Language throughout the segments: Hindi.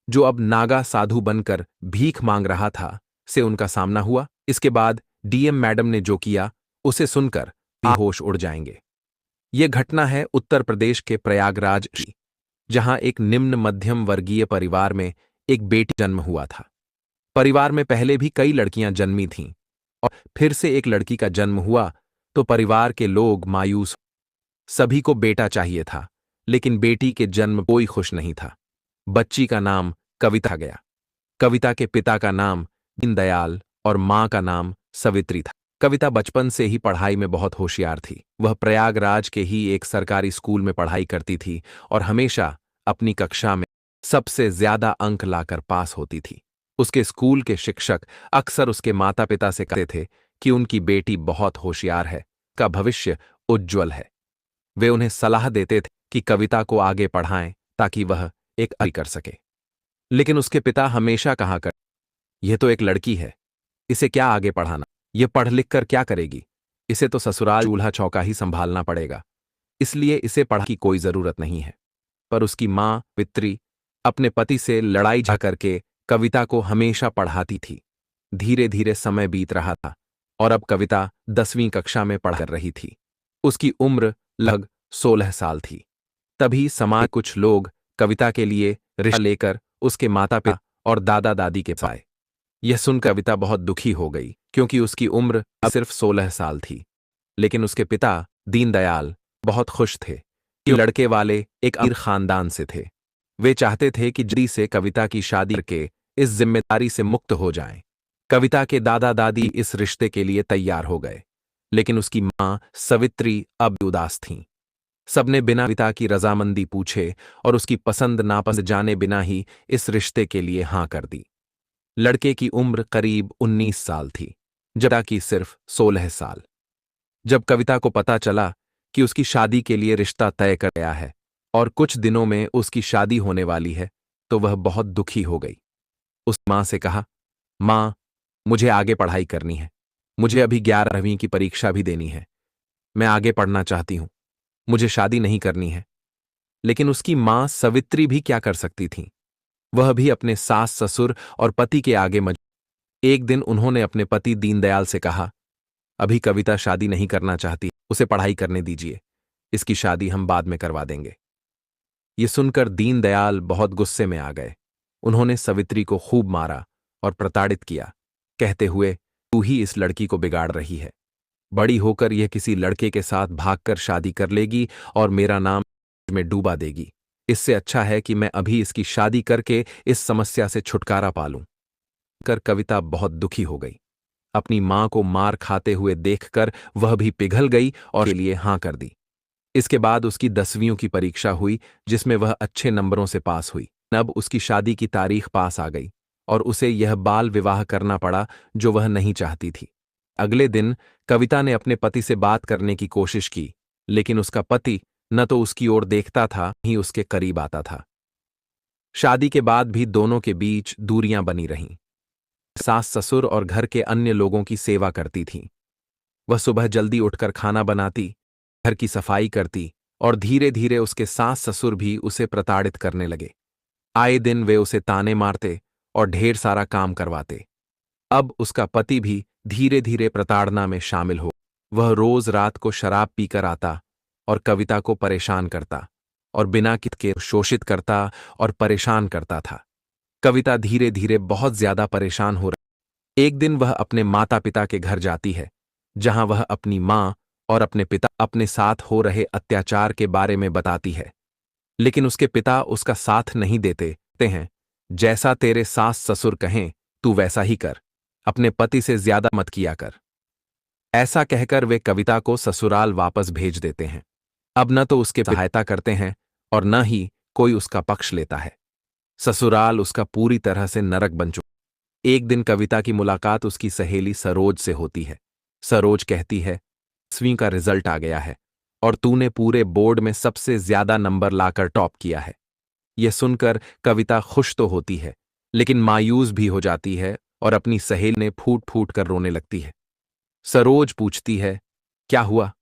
जो अब नागा साधु बनकर भीख मांग रहा था, से उनका सामना हुआ। इसके बाद डीएम मैडम ने जो किया उसे सुनकर आप होश उड़ जाएंगे। ये घटना है उत्तर प्रदेश के प्रयागराज की, जहां एक निम्न मध्यम वर्गीय परिवार में एक बेटी जन्म हुआ था। परिवार में पहले भी कई लड़कियां जन्मी थीं और फिर से एक लड़की का जन्म हुआ तो परिवार के लोग मायूस। सभी को बेटा चाहिए था, लेकिन बेटी के जन्म कोई खुश नहीं था। बच्ची का नाम कविता गया। कविता के पिता का नाम दीनदयाल और मां का नाम सवित्री था। कविता बचपन से ही पढ़ाई में बहुत होशियार थी। वह प्रयागराज के ही एक सरकारी स्कूल में पढ़ाई करती थी और हमेशा अपनी कक्षा में सबसे ज्यादा अंक लाकर पास होती थी। उसके स्कूल के शिक्षक अक्सर उसके माता पिता से कहते थे कि उनकी बेटी बहुत होशियार है, का भविष्य उज्ज्वल है। वे उन्हें सलाह देते थे कि कविता को आगे पढ़ाएं ताकि वह एक कर सके। लेकिन उसके पिता हमेशा कहा कर, यह तो एक लड़की है, इसे क्या आगे पढ़ाना, यह पढ़ लिख कर क्या करेगी, इसे तो ससुराल चूल्हा चौका ही संभालना पड़ेगा, इसलिए इसे पढ़ा की कोई जरूरत नहीं है। पर उसकी मां पित्री अपने पति से लड़ाई झगड़ा करके कविता को हमेशा पढ़ाती थी। धीरे धीरे समय बीत रहा था और अब कविता 10वीं कक्षा में पढ़ कर रही थी। उसकी उम्र लगभग 16 साल थी। तभी समाज कुछ लोग कविता के लिए रिश्ता लेकर उसके माता पिता और दादा दादी के पास आए। यह सुनकर कविता बहुत दुखी हो गई, क्योंकि उसकी उम्र अब सिर्फ 16 साल थी। लेकिन उसके पिता दीनदयाल बहुत खुश थे कि लड़के वाले एक अमीर खानदान से थे। वे चाहते थे कि जल्दी से कविता की शादी करके इस जिम्मेदारी से मुक्त हो जाएं। कविता के दादा दादी इस रिश्ते के लिए तैयार हो गए, लेकिन उसकी मां सवित्री अब उदास थीं। सबने बिना कविता की रजामंदी पूछे और उसकी पसंद नापसंद जाने बिना ही इस रिश्ते के लिए हां कर दी। लड़के की उम्र करीब 19 साल थी, जबकि की सिर्फ 16 साल। जब कविता को पता चला कि उसकी शादी के लिए रिश्ता तय कर गया है और कुछ दिनों में उसकी शादी होने वाली है, तो वह बहुत दुखी हो गई। उस मां से कहा, मां, मुझे आगे पढ़ाई करनी है, मुझे अभी 11वीं की परीक्षा भी देनी है, मैं आगे पढ़ना चाहती हूं, मुझे शादी नहीं करनी है। लेकिन उसकी मां सवित्री भी क्या कर सकती थी? वह भी अपने सास ससुर और पति के आगे एक दिन उन्होंने अपने पति दीनदयाल से कहा, अभी कविता शादी नहीं करना चाहती, उसे पढ़ाई करने दीजिए, इसकी शादी हम बाद में करवा देंगे। ये सुनकर दीनदयाल बहुत गुस्से में आ गए। उन्होंने सवित्री को खूब मारा और प्रताड़ित किया, कहते हुए, तू ही इस लड़की को बिगाड़ रही है। बड़ी होकर यह किसी लड़के के साथ भागकर शादी कर लेगी और मेरा नाम में डूबा देगी। इससे अच्छा है कि मैं अभी इसकी शादी करके इस समस्या से छुटकारा पा लूं। कविता बहुत दुखी हो गई। अपनी मां को मार खाते हुए देखकर वह भी पिघल गई और के लिए हां कर दी। इसके बाद उसकी 10वीं की परीक्षा हुई, जिसमें वह अच्छे नंबरों से पास हुई। अब उसकी शादी की तारीख पास आ गई और उसे यह बाल विवाह करना पड़ा जो वह नहीं चाहती थी। अगले दिन कविता ने अपने पति से बात करने की कोशिश की, लेकिन उसका पति न तो उसकी ओर देखता था, ही उसके करीब आता था। शादी के बाद भी दोनों के बीच दूरियां बनी रहीं। सास ससुर और घर के अन्य लोगों की सेवा करती थी। वह सुबह जल्दी उठकर खाना बनाती, घर की सफाई करती और धीरे धीरे उसके सास ससुर भी उसे प्रताड़ित करने लगे। आए दिन वे उसे ताने मारते और ढेर सारा काम करवाते। अब उसका पति भी धीरे धीरे प्रताड़ना में शामिल हो। वह रोज रात को शराब पीकर आता और कविता को परेशान करता और बिना कित के शोषित करता और परेशान करता था। कविता धीरे धीरे बहुत ज्यादा परेशान हो रही। एक दिन वह अपने माता पिता के घर जाती है, जहां वह अपनी मां और अपने पिता अपने साथ हो रहे अत्याचार के बारे में बताती है। लेकिन उसके पिता उसका साथ नहीं देते हैं। जैसा तेरे सास ससुर कहें तू वैसा ही कर, अपने पति से ज्यादा मत किया कर। ऐसा कहकर वे कविता को ससुराल वापस भेज देते हैं। अब न तो उसके सहायता करते हैं और न ही कोई उसका पक्ष लेता है। ससुराल उसका पूरी तरह से नरक बन चुका। एक दिन कविता की मुलाकात उसकी सहेली सरोज से होती है। सरोज कहती है, 10वीं का रिजल्ट आ गया है और तूने पूरे बोर्ड में सबसे ज्यादा नंबर लाकर टॉप किया है। यह सुनकर कविता खुश तो होती है, लेकिन मायूस भी हो जाती है और अपनी सहेली ने फूट फूट कर रोने लगती है। सरोज पूछती है, क्या हुआ?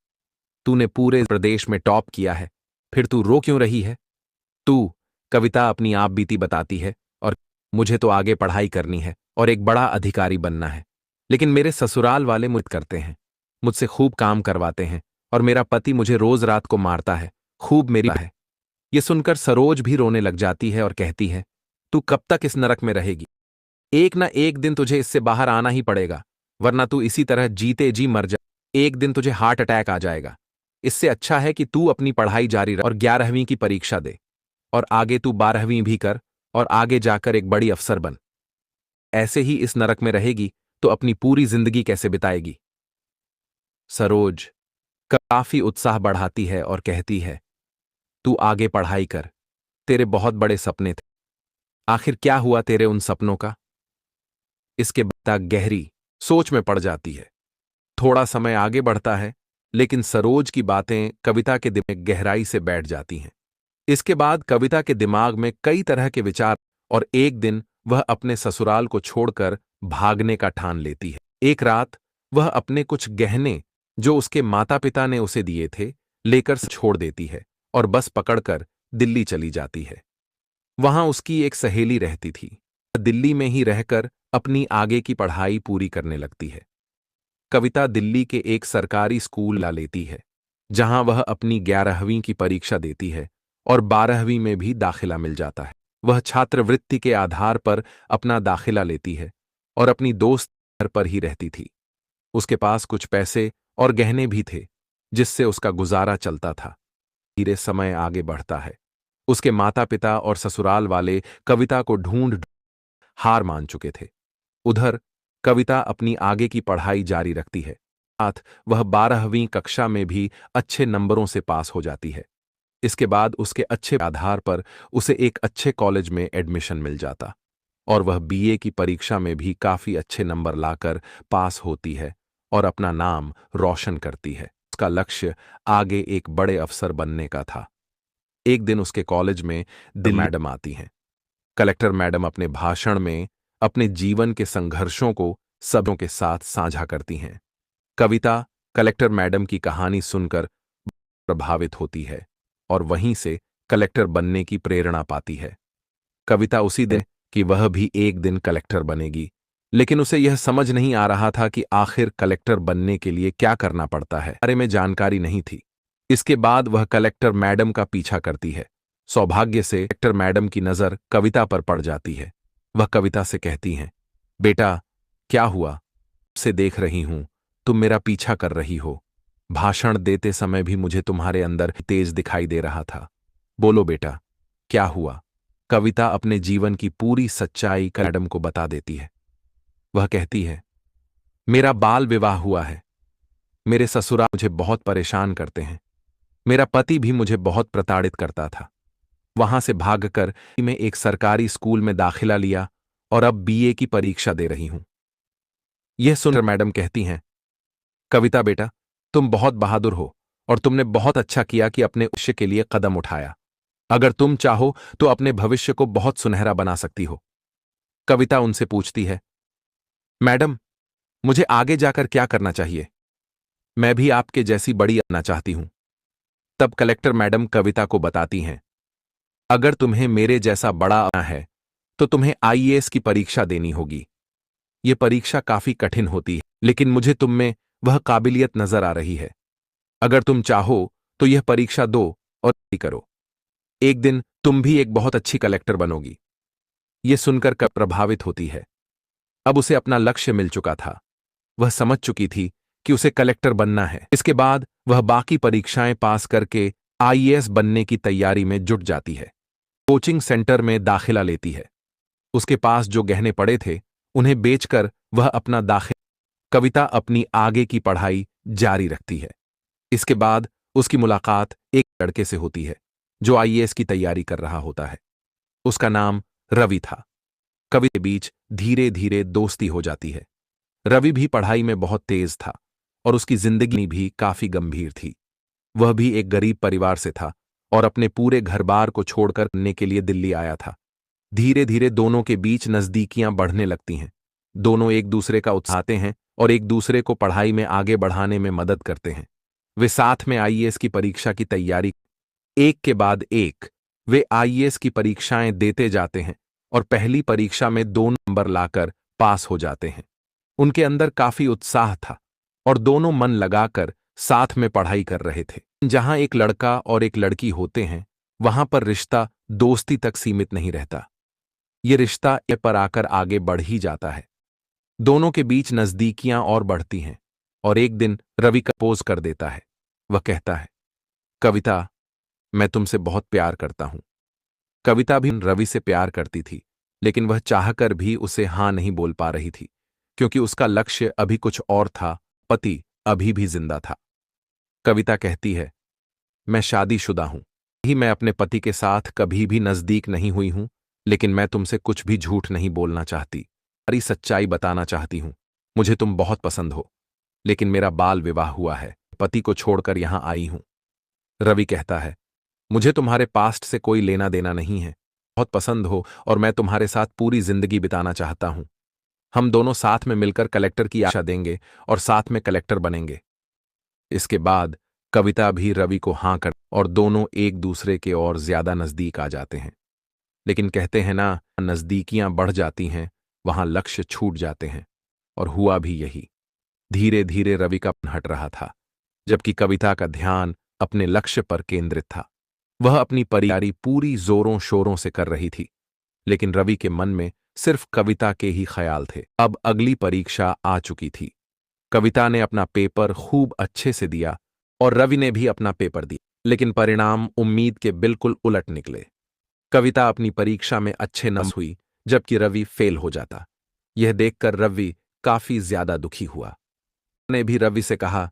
तूने पूरे प्रदेश में टॉप किया है, फिर तू रो क्यों रही है? तू, कविता अपनी आप बीती बताती है और मुझे तो आगे पढ़ाई करनी है और एक बड़ा अधिकारी बनना है, लेकिन मेरे ससुराल वाले मुझ करते हैं, मुझसे खूब काम करवाते हैं और मेरा पति मुझे रोज रात को मारता है, खूब मेरी है। ये सुनकर सरोज भी रोने लग जाती है और कहती है, तू कब तक इस नरक में रहेगी? एक ना एक दिन तुझे इससे बाहर आना ही पड़ेगा, वरना तू इसी तरह जीते जी मर जा। एक दिन तुझे हार्ट अटैक आ जाएगा। इससे अच्छा है कि तू अपनी पढ़ाई जारी रख और 11वीं की परीक्षा दे, और आगे तू 12वीं भी कर और आगे जाकर एक बड़ी अफसर बन। ऐसे ही इस नरक में रहेगी तो अपनी पूरी जिंदगी कैसे बिताएगी? सरोज काफी उत्साह बढ़ाती है और कहती है, तू आगे पढ़ाई कर, तेरे बहुत बड़े सपने थे, आखिर क्या हुआ तेरे उन सपनों का? इसके बाद गहरी सोच में पड़ जाती है। थोड़ा समय आगे बढ़ता है, लेकिन सरोज की बातें कविता के दिमाग में गहराई से बैठ जाती हैं। इसके बाद कविता के दिमाग में कई तरह के विचार, और एक दिन वह अपने ससुराल को छोड़कर भागने का ठान लेती है। एक रात वह अपने कुछ गहने जो उसके माता पिता ने उसे दिए थे लेकर छोड़ देती है और बस पकड़कर दिल्ली चली जाती है। वहां उसकी एक सहेली रहती थी। दिल्ली में ही रहकर अपनी आगे की पढ़ाई पूरी करने लगती है। कविता दिल्ली के एक सरकारी स्कूल ला लेती है, जहां वह अपनी 11वीं की परीक्षा देती है और 12वीं में भी दाखिला मिल जाता है। वह छात्रवृत्ति के आधार पर अपना दाखिला लेती है और अपनी दोस्त घर पर ही रहती थी। उसके पास कुछ पैसे और गहने भी थे, जिससे उसका गुजारा चलता था। धीरे समय आगे बढ़ता है। उसके माता पिता और ससुराल वाले कविता को ढूंढ हार मान चुके थे। उधर कविता अपनी आगे की पढ़ाई जारी रखती है। साथ वह 12वीं कक्षा में भी अच्छे नंबरों से पास हो जाती है। इसके बाद उसके अच्छे आधार पर उसे एक अच्छे कॉलेज में एडमिशन मिल जाता और वह बीए की परीक्षा में भी काफी अच्छे नंबर लाकर पास होती है और अपना नाम रोशन करती है। उसका लक्ष्य आगे एक बड़े अफसर बनने का था। एक दिन उसके कॉलेज में मैडम आती हैं। कलेक्टर मैडम अपने भाषण में अपने जीवन के संघर्षों को सबों के साथ साझा करती हैं। कविता कलेक्टर मैडम की कहानी सुनकर प्रभावित होती है और वहीं से कलेक्टर बनने की प्रेरणा पाती है। कविता उसी दिन कि वह भी एक दिन कलेक्टर बनेगी, लेकिन उसे यह समझ नहीं आ रहा था कि आखिर कलेक्टर बनने के लिए क्या करना पड़ता है, बारे में जानकारी नहीं थी। इसके बाद वह कलेक्टर मैडम का पीछा करती है। सौभाग्य से कलेक्टर मैडम की नजर कविता पर पड़ जाती है। वह कविता से कहती हैं, बेटा क्या हुआ? से देख रही हूं तुम मेरा पीछा कर रही हो। भाषण देते समय भी मुझे तुम्हारे अंदर तेज दिखाई दे रहा था। बोलो बेटा, क्या हुआ? कविता अपने जीवन की पूरी सच्चाई मैडम को बता देती है। वह कहती है, मेरा बाल विवाह हुआ है। मेरे ससुराल मुझे बहुत परेशान करते हैं। मेरा पति भी मुझे बहुत प्रताड़ित करता था। वहां से भागकर मैं एक सरकारी स्कूल में दाखिला लिया और अब बीए की परीक्षा दे रही हूं। यह सुनकर मैडम कहती हैं, कविता बेटा, तुम बहुत बहादुर हो और तुमने बहुत अच्छा किया कि अपने उद्देश्य के लिए कदम उठाया। अगर तुम चाहो तो अपने भविष्य को बहुत सुनहरा बना सकती हो। कविता उनसे पूछती है, मैडम, मुझे आगे जाकर क्या करना चाहिए? मैं भी आपके जैसी बड़ी बनना चाहती हूं। तब कलेक्टर मैडम कविता को बताती हैं, अगर तुम्हें मेरे जैसा बड़ा बनना है तो तुम्हें आईएएस की परीक्षा देनी होगी। यह परीक्षा काफी कठिन होती है, लेकिन मुझे तुम में वह काबिलियत नजर आ रही है। अगर तुम चाहो तो यह परीक्षा दो और करो। एक दिन तुम भी एक बहुत अच्छी कलेक्टर बनोगी। यह सुनकर कब प्रभावित होती है। अब उसे अपना लक्ष्य मिल चुका था। वह समझ चुकी थी कि उसे कलेक्टर बनना है। इसके बाद वह बाकी परीक्षाएं पास करके आईएएस बनने की तैयारी में जुट जाती है। कोचिंग सेंटर में दाखिला लेती है। उसके पास जो गहने पड़े थे उन्हें बेचकर वह अपना दाखिला। कविता अपनी आगे की पढ़ाई जारी रखती है। इसके बाद उसकी मुलाकात एक लड़के से होती है जो आईएएस की तैयारी कर रहा होता है। उसका नाम रवि था। कवि के बीच धीरे धीरे दोस्ती हो जाती है। रवि भी पढ़ाई में बहुत तेज था और उसकी जिंदगी भी काफी गंभीर थी। वह भी एक गरीब परिवार से था और अपने पूरे घर बार को छोड़कर रहने के लिए दिल्ली आया था। धीरे धीरे दोनों के बीच नजदीकियां बढ़ने लगती हैं। दोनों एक दूसरे का उत्साहते हैं और एक दूसरे को पढ़ाई में आगे बढ़ाने में मदद करते हैं। वे साथ में आईएएस की परीक्षा की तैयारी एक के बाद एक वे आईएएस की परीक्षाएं देते जाते हैं और पहली परीक्षा में 2 नंबर लाकर पास हो जाते हैं। उनके अंदर काफी उत्साह था और दोनों मन लगाकर साथ में पढ़ाई कर रहे थे। जहां एक लड़का और एक लड़की होते हैं, वहां पर रिश्ता दोस्ती तक सीमित नहीं रहता। ये रिश्ता ए पर आकर आगे बढ़ ही जाता है। दोनों के बीच नजदीकियां और बढ़ती हैं और एक दिन रवि प्रपोज कर देता है। वह कहता है, कविता, मैं तुमसे बहुत प्यार करता हूं। कविता भी रवि से प्यार करती थी, लेकिन वह चाहकर भी उसे हां नहीं बोल पा रही थी, क्योंकि उसका लक्ष्य अभी कुछ और था, पति अभी भी जिंदा था। कविता कहती है, मैं शादीशुदा हूं। ही मैं अपने पति के साथ कभी भी नजदीक नहीं हुई हूं, लेकिन मैं तुमसे कुछ भी झूठ नहीं बोलना चाहती। सारी सच्चाई बताना चाहती हूं। मुझे तुम बहुत पसंद हो, लेकिन मेरा बाल विवाह हुआ है। पति को छोड़कर यहां आई हूं। रवि कहता है, मुझे तुम्हारे पास्ट से कोई लेना देना नहीं है। बहुत पसंद हो और मैं तुम्हारे साथ पूरी जिंदगी बिताना चाहता हूं। हम दोनों साथ में मिलकर कलेक्टर की आशा देंगे और साथ में कलेक्टर बनेंगे। इसके बाद कविता भी रवि को हां कर और दोनों एक दूसरे के और ज्यादा नजदीक आ जाते हैं। लेकिन कहते हैं ना, नजदीकियां बढ़ जाती हैं, वहां लक्ष्य छूट जाते हैं। और हुआ भी यही। धीरे धीरे रवि का मन हट रहा था, जबकि कविता का ध्यान अपने लक्ष्य पर केंद्रित था। वह अपनी तैयारी पूरी जोरों शोरों से कर रही थी, लेकिन रवि के मन में सिर्फ कविता के ही ख्याल थे। अब अगली परीक्षा आ चुकी थी। कविता ने अपना पेपर खूब अच्छे से दिया और रवि ने भी अपना पेपर दिया, लेकिन परिणाम उम्मीद के बिल्कुल उलट निकले। कविता अपनी परीक्षा में अच्छे नंबर हुई, जबकि रवि फेल हो जाता। यह देखकर रवि काफी ज्यादा दुखी हुआ। ने भी रवि से कहा,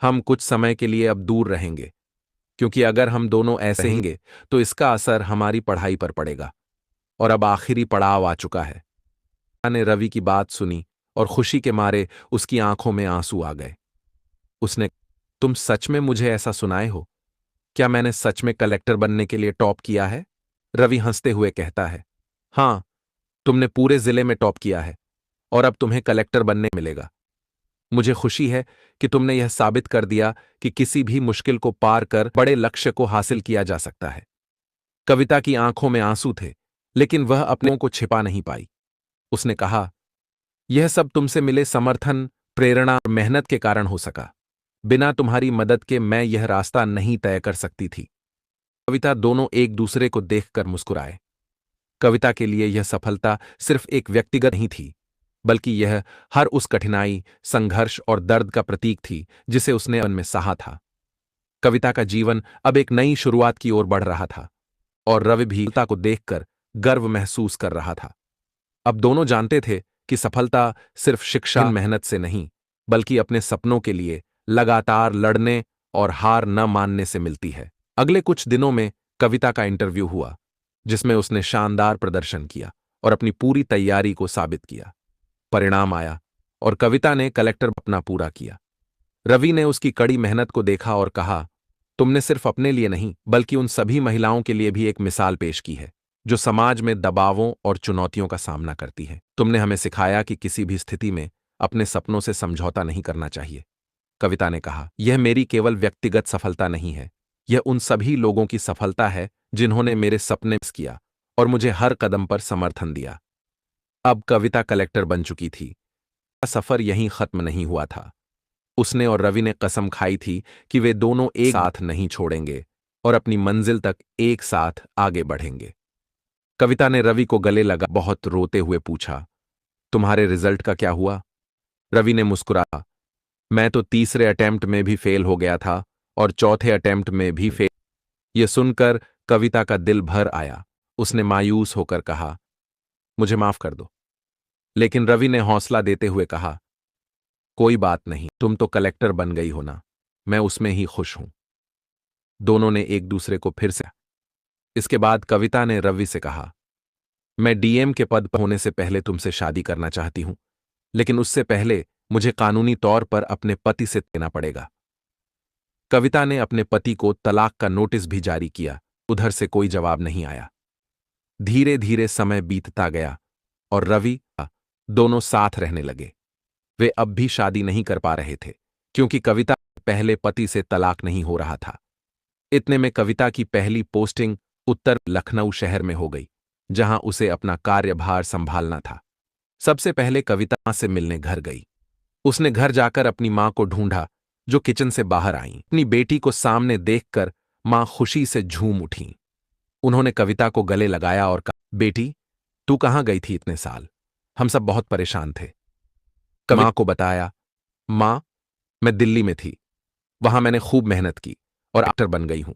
हम कुछ समय के लिए अब दूर रहेंगे, क्योंकि अगर हम दोनों ऐसे रहेंगे तो इसका असर हमारी पढ़ाई पर पड़ेगा और अब आखिरी पड़ाव आ चुका है। ने रवि की बात सुनी और खुशी के मारे उसकी आंखों में आंसू आ गए। उसने, तुम सच में मुझे ऐसा सुनाए हो? क्या मैंने सच में कलेक्टर बनने के लिए टॉप किया है? रवि हंसते हुए कहता है, हां, तुमने पूरे जिले में टॉप किया है और अब तुम्हें कलेक्टर बनने मिलेगा। मुझे खुशी है कि तुमने यह साबित कर दिया कि किसी भी मुश्किल को पार कर बड़े लक्ष्य को हासिल किया जा सकता है। कविता की आंखों में आंसू थे, लेकिन वह अपनों को छिपा नहीं पाई। उसने कहा, यह सब तुमसे मिले समर्थन, प्रेरणा और मेहनत के कारण हो सका। बिना तुम्हारी मदद के मैं यह रास्ता नहीं तय कर सकती थी। कविता दोनों एक दूसरे को देखकर मुस्कुराए। कविता के लिए यह सफलता सिर्फ एक व्यक्तिगत नहीं थी, बल्कि यह हर उस कठिनाई, संघर्ष और दर्द का प्रतीक थी जिसे उसने मन में सहा था। कविता का जीवन अब एक नई शुरुआत की ओर बढ़ रहा था और रवि भी कविता को देखकर गर्व महसूस कर रहा था। अब दोनों जानते थे कि सफलता सिर्फ शिक्षा मेहनत से नहीं, बल्कि अपने सपनों के लिए लगातार लड़ने और हार न मानने से मिलती है। अगले कुछ दिनों में कविता का इंटरव्यू हुआ, जिसमें उसने शानदार प्रदर्शन किया और अपनी पूरी तैयारी को साबित किया। परिणाम आया और कविता ने कलेक्टर अपना पूरा किया। रवि ने उसकी कड़ी मेहनत को देखा और कहा, तुमने सिर्फ अपने लिए नहीं, बल्कि उन सभी महिलाओं के लिए भी एक मिसाल पेश की है, जो समाज में दबावों और चुनौतियों का सामना करती है। तुमने हमें सिखाया कि किसी भी स्थिति में अपने सपनों से समझौता नहीं करना चाहिए। कविता ने कहा, यह मेरी केवल व्यक्तिगत सफलता नहीं है, यह उन सभी लोगों की सफलता है जिन्होंने मेरे सपने मिस किया और मुझे हर कदम पर समर्थन दिया। अब कविता कलेक्टर बन चुकी थी। सफर यहीं खत्म नहीं हुआ था। उसने और रवि ने कसम खाई थी कि वे दोनों एक साथ नहीं छोड़ेंगे और अपनी मंजिल तक एक साथ आगे बढ़ेंगे। कविता ने रवि को गले लगा बहुत रोते हुए पूछा, तुम्हारे रिजल्ट का क्या हुआ? रवि ने मुस्कुराया, मैं तो तीसरे अटेम्प्ट में भी फेल हो गया था और चौथे अटेम्प्ट में भी फेल। यह सुनकर कविता का दिल भर आया। उसने मायूस होकर कहा, मुझे माफ कर दो। लेकिन रवि ने हौसला देते हुए कहा, कोई बात नहीं, तुम तो कलेक्टर बन गई हो ना, मैं उसमें ही खुश हूं। दोनों ने एक दूसरे को फिर से। इसके बाद कविता ने रवि से कहा, मैं डीएम के पद पर होने से पहले तुमसे शादी करना चाहती हूं, लेकिन उससे पहले मुझे कानूनी तौर पर अपने पति से देना पड़ेगा। कविता ने अपने पति को तलाक का नोटिस भी जारी किया। उधर से कोई जवाब नहीं आया। धीरे धीरे समय बीतता गया और रवि दोनों साथ रहने लगे। वे अब भी शादी नहीं कर पा रहे थे, क्योंकि कविता पहले पति से तलाक नहीं हो रहा था। इतने में कविता की पहली पोस्टिंग उत्तर लखनऊ शहर में हो गई। जहां उसे अपना कार्यभार संभालना था। सबसे पहले कविता मां से मिलने घर गई। उसने घर जाकर अपनी मां को ढूंढा, जो किचन से बाहर आईं। अपनी बेटी को सामने देखकर मां खुशी से झूम उठीं। उन्होंने कविता को गले लगाया और कहा, बेटी, तू कहाँ गई थी इतने साल? हम सब बहुत परेशान थे। मां को बताया, मां, मैं दिल्ली में थी। वहां मैंने खूब मेहनत की और एक्टर बन गई हूं।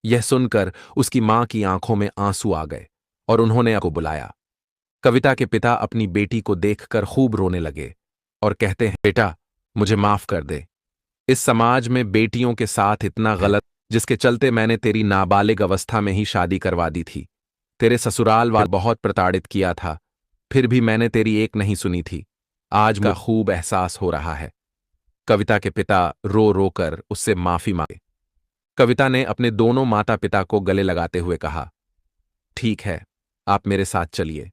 यह सुनकर उसकी मां की आंखों में आंसू आ गए और उन्होंने को बुलाया। कविता के पिता अपनी बेटी को देखकर खूब रोने लगे और कहते हैं, बेटा, मुझे माफ कर दे। इस समाज में बेटियों के साथ इतना गलत, जिसके चलते मैंने तेरी नाबालिग अवस्था में ही शादी करवा दी थी। तेरे ससुराल वाले बहुत प्रताड़ित किया था, फिर भी मैंने तेरी एक नहीं सुनी थी। आज मुझे खूब एहसास हो रहा है। कविता के पिता रो रो कर उससे माफी मांगे। कविता ने अपने दोनों माता पिता को गले लगाते हुए कहा, ठीक है, आप मेरे साथ चलिए।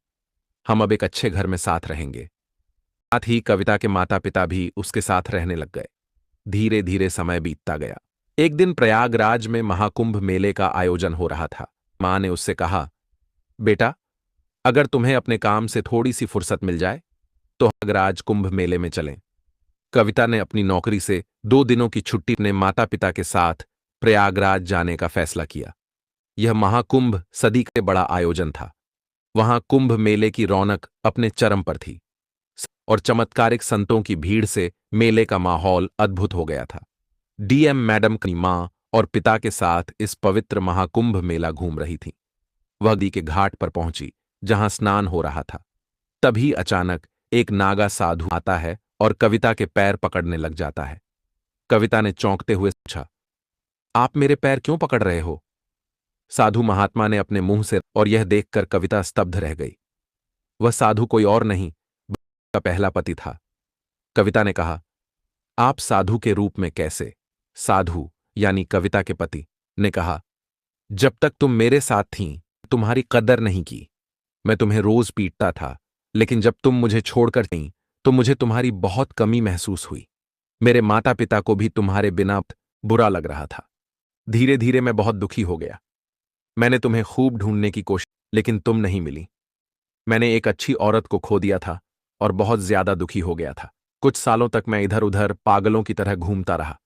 हम अब एक अच्छे घर में साथ रहेंगे। साथ ही कविता के माता पिता भी उसके साथ रहने लग गए। धीरे धीरे समय बीतता गया। एक दिन प्रयागराज में महाकुंभ मेले का आयोजन हो रहा था। मां ने उससे कहा, बेटा, अगर तुम्हें अपने काम से थोड़ी सी फुर्सत मिल जाए तो प्रयागराज कुंभ मेले में चलें। कविता ने अपनी नौकरी से 2 दिनों की छुट्टी अपने माता पिता के साथ प्रयागराज जाने का फैसला किया। यह महाकुंभ सदी का बड़ा आयोजन था। वहां कुंभ मेले की रौनक अपने चरम पर थी और चमत्कारिक संतों की भीड़ से मेले का माहौल अद्भुत हो गया था। डीएम मैडम की मां और पिता के साथ इस पवित्र महाकुंभ मेला घूम रही थी। वह नदी के घाट पर पहुंची, जहां स्नान हो रहा था। तभी अचानक एक नागा साधु आता है और कविता के पैर पकड़ने लग जाता है। कविता ने चौंकते हुए पूछा, आप मेरे पैर क्यों पकड़ रहे हो? साधु महात्मा ने अपने मुंह से, और यह देखकर कविता स्तब्ध रह गई। वह साधु कोई और नहीं, का पहला पति था। कविता ने कहा, आप साधु के रूप में कैसे? साधु यानी कविता के पति ने कहा, जब तक तुम मेरे साथ थीं, तुम्हारी कदर नहीं की। मैं तुम्हें रोज पीटता था, लेकिन जब तुम मुझे छोड़कर गईं, तो मुझे तुम्हारी बहुत कमी महसूस हुई। मेरे माता पिता को भी तुम्हारे बिना बुरा लग रहा था। धीरे धीरे मैं बहुत दुखी हो गया। मैंने तुम्हें खूब ढूंढने की कोशिश, लेकिन तुम नहीं मिली। मैंने एक अच्छी औरत को खो दिया था और बहुत ज्यादा दुखी हो गया था। कुछ सालों तक मैं इधर उधर पागलों की तरह घूमता रहा।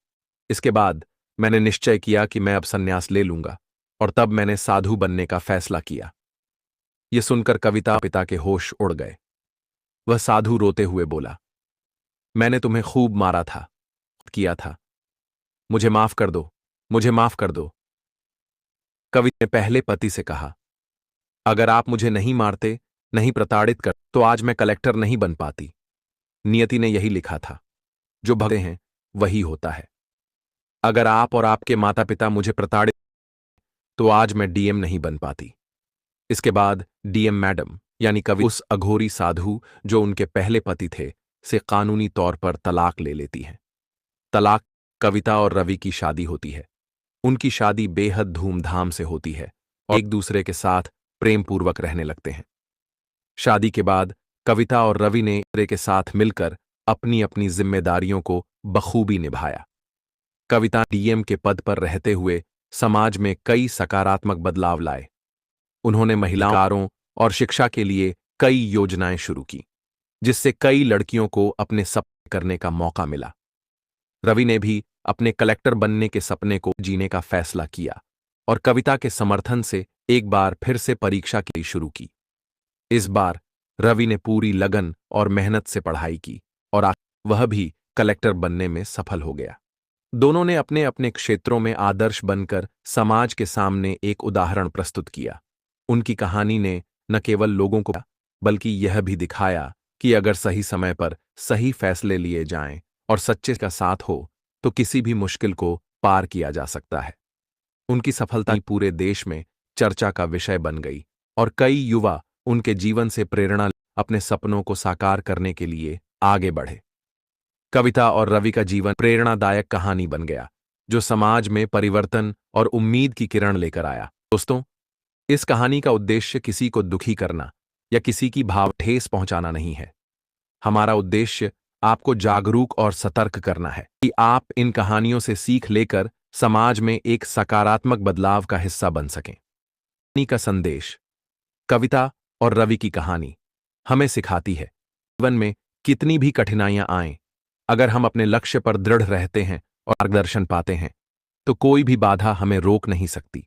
इसके बाद मैंने निश्चय किया कि मैं अब संन्यास ले लूंगा, और तब मैंने साधु बनने का फैसला किया। यह सुनकर कविता पिता के होश उड़ गए। वह साधु रोते हुए बोला, मैंने तुम्हें खूब मारा था, किया था। मुझे माफ कर दो, मुझे माफ कर दो। कविता ने पहले पति से कहा, अगर आप मुझे नहीं मारते, नहीं प्रताड़ित कर, तो आज मैं कलेक्टर नहीं बन पाती। नियति ने यही लिखा था, जो भगते हैं वही होता है। अगर आप और आपके माता पिता मुझे प्रताड़ित, तो आज मैं डीएम नहीं बन पाती। इसके बाद डीएम मैडम यानी कवि उस अघोरी साधु जो उनके पहले पति थे से कानूनी तौर पर तलाक ले लेती हैं। तलाक कविता और रवि की शादी होती है। उनकी शादी बेहद धूमधाम से होती है और एक दूसरे के साथ प्रेम पूर्वक रहने लगते हैं। शादी के बाद कविता और रवि ने एक दूसरे के साथ मिलकर अपनी अपनी जिम्मेदारियों को बखूबी निभाया। कविता डीएम के पद पर रहते हुए समाज में कई सकारात्मक बदलाव लाए। उन्होंने महिलाओं और शिक्षा के लिए कई योजनाएं शुरू की, जिससे कई लड़कियों को अपने सपने करने का मौका मिला। रवि ने भी अपने कलेक्टर बनने के सपने को जीने का फैसला किया और कविता के समर्थन से एक बार फिर से परीक्षा के लिए शुरू की। इस बार रवि ने पूरी लगन और मेहनत से पढ़ाई की और वह भी कलेक्टर बनने में सफल हो गया। दोनों ने अपने अपने क्षेत्रों में आदर्श बनकर समाज के सामने एक उदाहरण प्रस्तुत किया। उनकी कहानी ने न केवल लोगों को, बल्कि यह भी दिखाया कि अगर सही समय पर सही फैसले लिए जाएं और सच्चे का साथ हो, तो किसी भी मुश्किल को पार किया जा सकता है। उनकी सफलता पूरे देश में चर्चा का विषय बन गई और कई युवा उनके जीवन से प्रेरणा अपने सपनों को साकार करने के लिए आगे बढ़े। कविता और रवि का जीवन प्रेरणादायक कहानी बन गया, जो समाज में परिवर्तन और उम्मीद की किरण लेकर आया। दोस्तों, इस कहानी का उद्देश्य किसी को दुखी करना या किसी की भाव ठेस पहुंचाना नहीं है। हमारा उद्देश्य आपको जागरूक और सतर्क करना है कि आप इन कहानियों से सीख लेकर समाज में एक सकारात्मक बदलाव का हिस्सा बन सकें। कहानी का संदेश, कविता और रवि की कहानी हमें सिखाती है जीवन में कितनी भी कठिनाइयां आएं, अगर हम अपने लक्ष्य पर दृढ़ रहते हैं और मार्गदर्शन पाते हैं तो कोई भी बाधा हमें रोक नहीं सकती।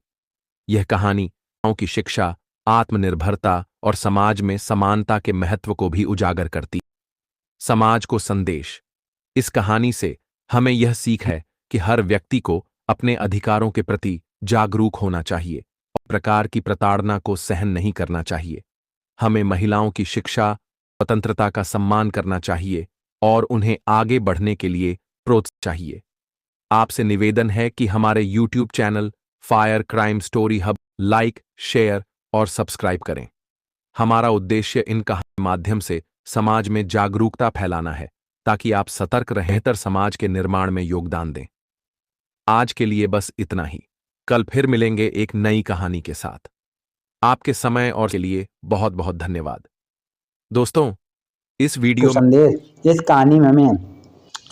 यह कहानी गांव की शिक्षा, आत्मनिर्भरता और समाज में समानता के महत्व को भी उजागर करती। समाज को संदेश। इस कहानी से हमें यह सीख है कि हर व्यक्ति को अपने अधिकारों के प्रति जागरूक होना चाहिए और प्रकार की प्रताड़ना को सहन नहीं करना चाहिए। हमें महिलाओं की शिक्षा, स्वतंत्रता का सम्मान करना चाहिए और उन्हें आगे बढ़ने के लिए प्रोत्साहन चाहिए। आपसे निवेदन है कि हमारे YouTube channel fire crime story hub like, share और सब्सक्राइब करें। हमारा उद्देश्य इन कहानियों के माध्यम से समाज में जागरूकता फैलाना है ताकि आप सतर्क बेहतर समाज के निर्माण में योगदान दें। आज के लिए बस इतना ही। कल फिर मिलेंगे एक नई कहानी के साथ। आपके समय और के लिए बहुत बहुत धन्यवाद। दोस्तों, इस वीडियो में संदेश इस कहानी में हमें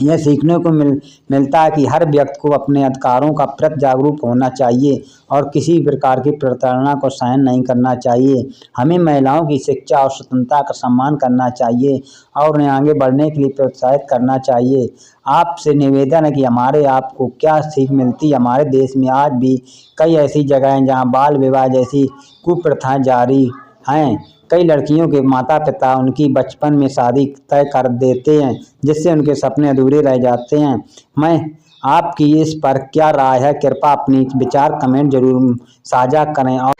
यह सीखने को मिलता है कि हर व्यक्ति को अपने अधिकारों का प्रति जागरूक होना चाहिए और किसी प्रकार की प्रताड़ना को सहन नहीं करना चाहिए। हमें महिलाओं की शिक्षा और स्वतंत्रता का सम्मान करना चाहिए और उन्हें आगे बढ़ने के लिए प्रोत्साहित करना चाहिए। आपसे निवेदन है कि हमारे आपको क्या सीख मिलती है। हमारे देश में आज भी कई ऐसी जगह हैं जहाँ बाल विवाह जैसी कुप्रथाएं जारी हैं। कई लड़कियों के माता पिता उनकी बचपन में शादी तय कर देते हैं, जिससे उनके सपने अधूरे रह जाते हैं। मैं आपकी इस पर क्या राय है, कृपया अपनी विचार कमेंट जरूर साझा करें और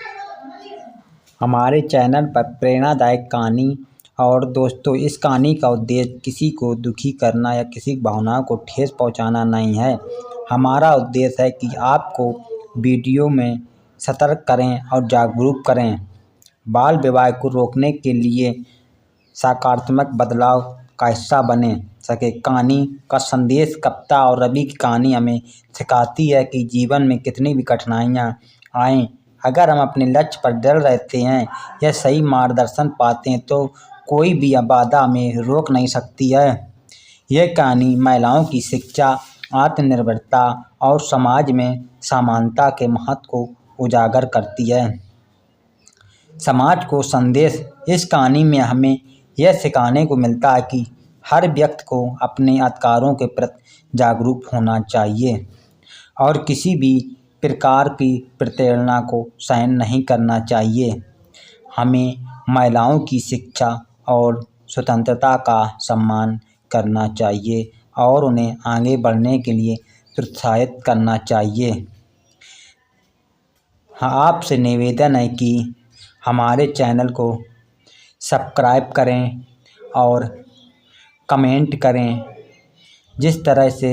हमारे चैनल पर प्रेरणादायक कहानी। और दोस्तों, इस कहानी का उद्देश्य किसी को दुखी करना या किसी भावनाओं को ठेस पहुंचाना नहीं है। हमारा उद्देश्य है कि आपको वीडियो में सतर्क करें और जागरूक करें, बाल विवाह को रोकने के लिए सकारात्मक बदलाव का हिस्सा बने सके। कहानी का संदेश कविता और रवि की कहानी हमें सिखाती है कि जीवन में कितनी भी कठिनाइयाँ आएं, अगर हम अपने लक्ष्य पर दृढ़ रहते हैं या सही मार्गदर्शन पाते हैं तो कोई भी बाधा हमें रोक नहीं सकती है। यह कहानी महिलाओं की शिक्षा, आत्मनिर्भरता और समाज में समानता के महत्व को उजागर करती है। समाज को संदेश इस कहानी में हमें यह सिखाने को मिलता है कि हर व्यक्ति को अपने अधिकारों के प्रति जागरूक होना चाहिए और किसी भी प्रकार की प्रताड़ना को सहन नहीं करना चाहिए। हमें महिलाओं की शिक्षा और स्वतंत्रता का सम्मान करना चाहिए और उन्हें आगे बढ़ने के लिए प्रोत्साहित करना चाहिए। हाँ, आपसे निवेदन है कि हमारे चैनल को सब्सक्राइब करें और कमेंट करें। जिस तरह से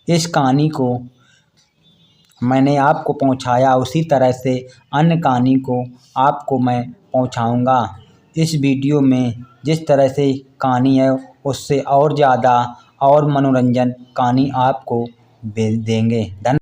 इस कहानी को मैंने आपको पहुंचाया, उसी तरह से अन्य कहानी को आपको मैं पहुंचाऊंगा। इस वीडियो में जिस तरह से कहानी है उससे और ज़्यादा और मनोरंजन कहानी आपको भेज देंगे। धन्यवाद।